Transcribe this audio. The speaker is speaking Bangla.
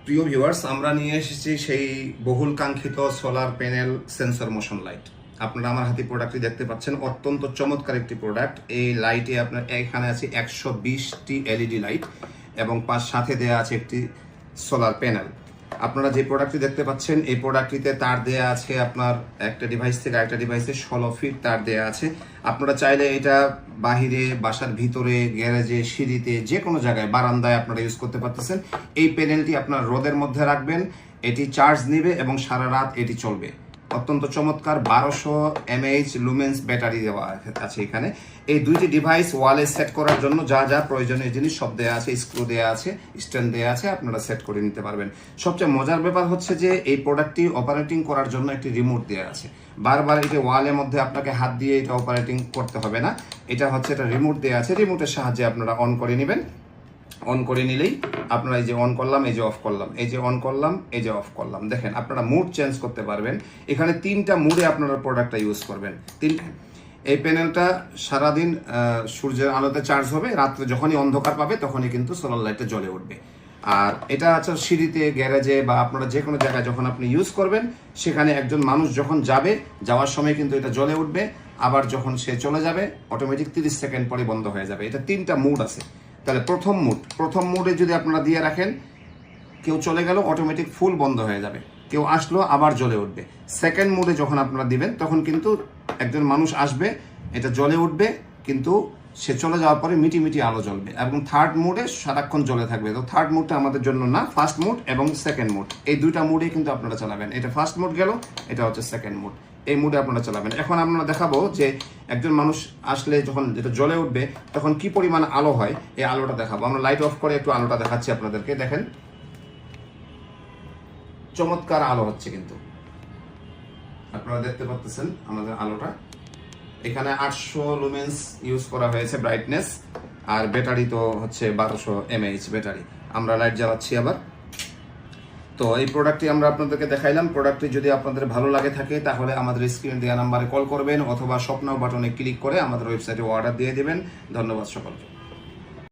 প্রিয় ভিউয়ার্স, আমরা নিয়ে এসেছি সেই বহুল কাঙ্ক্ষিত solar panel sensor motion light. আপনারা আমার হাতে প্রোডাক্টটি দেখতে পাচ্ছেন, অত্যন্ত চমৎকার একটি প্রোডাক্ট। এই লাইটে আপনার এখানে আছে 120টি এলইডি লাইট এবং সাথে দেওয়া আছে একটি সোলার প্যানেল। আপনারা যে প্রোডাক্টটি দেখতে পাচ্ছেন, এই প্রোডাক্টটিতে তার দেয়া আছে আপনার একটা ডিভাইস থেকে আরেকটা ডিভাইসে 16 ফিট তার দেয়া আছে। আপনারা চাইলে এটা বাহিরে, বাসার ভিতরে, গ্যারেজে, সিঁড়িতে, যে কোনো জায়গায়, বারান্দায় আপনারা ইউজ করতে পারতেছেন। এই প্যানেলটি আপনার রোদের মধ্যে রাখবেন, এটি চার্জ নেবে এবং সারা রাত এটি চলবে। অত্যন্ত চমৎকার 1200 mAh লুমেন্স ব্যাটারি দেওয়া আছে এখানে। এই দুইটি ডিভাইস ওয়ালে সেট করার জন্য যা যা প্রয়োজনীয় জিনিস সব দেওয়া আছে, স্ক্রু দেওয়া আছে, স্ট্যান্ড দেওয়া আছে, আপনারা সেট করে নিতে পারবেন। সবচেয়ে মজার ব্যাপার হচ্ছে যে এই প্রোডাক্টটি অপারেটিং করার জন্য একটি রিমোট দেওয়া আছে। বারবার এটি ওয়ালের মধ্যে আপনাকে হাত দিয়ে এটা অপারেটিং করতে হবে না। এটা হচ্ছে একটা রিমোট দেওয়া আছে, রিমোটের সাহায্যে আপনারা অন করে নেবেন। অন করে নিলেই আপনারা এই যে অন করলাম, এই যে অফ করলাম, এই যে অন করলাম, এই যে অফ করলাম, দেখেন আপনারা মুড চেঞ্জ করতে পারবেন। এখানে 3টা মুডে আপনারা প্রোডাক্টটা ইউজ করবেন। এই প্যানেলটা সারাদিন সূর্যের আলোতে চার্জ হবে, রাত্রে যখনই অন্ধকার পাবে তখনই কিন্তু সোলার লাইটটা জ্বলে উঠবে। আর এটা আছে সিঁড়িতে, গ্যারেজে বা আপনারা যে কোনো জায়গায় যখন আপনি ইউজ করবেন, সেখানে একজন মানুষ যখন যাবে, যাওয়ার সময় কিন্তু এটা জ্বলে উঠবে। আবার যখন সে চলে যাবে, অটোমেটিক 30 সেকেন্ড পরে বন্ধ হয়ে যাবে। এটা 3টা মুড আছে। তাহলে প্রথম মুডে যদি আপনারা দিয়ে রাখেন, কেউ চলে গেল অটোমেটিক ফুল বন্ধ হয়ে যাবে, কেউ আসলো আবার জ্বলে উঠবে। সেকেন্ড মুডে যখন আপনারা দিবেন, তখন কিন্তু একজন মানুষ আসবে, এটা জ্বলে উঠবে, কিন্তু সে চলে যাওয়ার পরে মিটি মিটি আলো জ্বলবে। এবং থার্ড মুডে সারাক্ষণ জ্বলে থাকবে। তো থার্ড মুডটা আমাদের জন্য না, ফার্স্ট মুড এবং সেকেন্ড মুড, এই দুইটা মুডে কিন্তু আপনারা চালাবেন। এটা ফার্স্ট মুড গেল, এটা হচ্ছে সেকেন্ড মুড, এই মুডে আপনারা চালাবেন। এখন আমরা দেখাবো যে একজন মানুষ আসলে যখন যেটা জ্বলে উঠবে তখন কি পরিমাণ আলো হয়, এই আলোটা দেখাবো। আমরা লাইট অফ করে একটু আলোটা দেখাচ্ছি আপনাদেরকে। দেখেন চমৎকার আলো হচ্ছে, কিন্তু আপনারা দেখতে পাচ্ছেন আমাদের আলোটা। এখানে 800 লুমেন্স ইউজ করা হয়েছে ব্রাইটনেস, আর ব্যাটারি তো হচ্ছে 1200 mAh ব্যাটারি। আমরা লাইট জ্বালাচ্ছি আবার। তো এই প্রোডাক্টটি আমরা আপনাদেরকে দেখাইলাম। প্রোডাক্টটি যদি আপনাদের ভালো লাগে থাকে, তাহলে আমাদের স্ক্রিনে দেওয়া নাম্বারে কল করবেন অথবা স্বপ্ন বাটনে ক্লিক করে আমাদের ওয়েবসাইটে অর্ডার দিয়ে দেবেন। ধন্যবাদ সকলকে।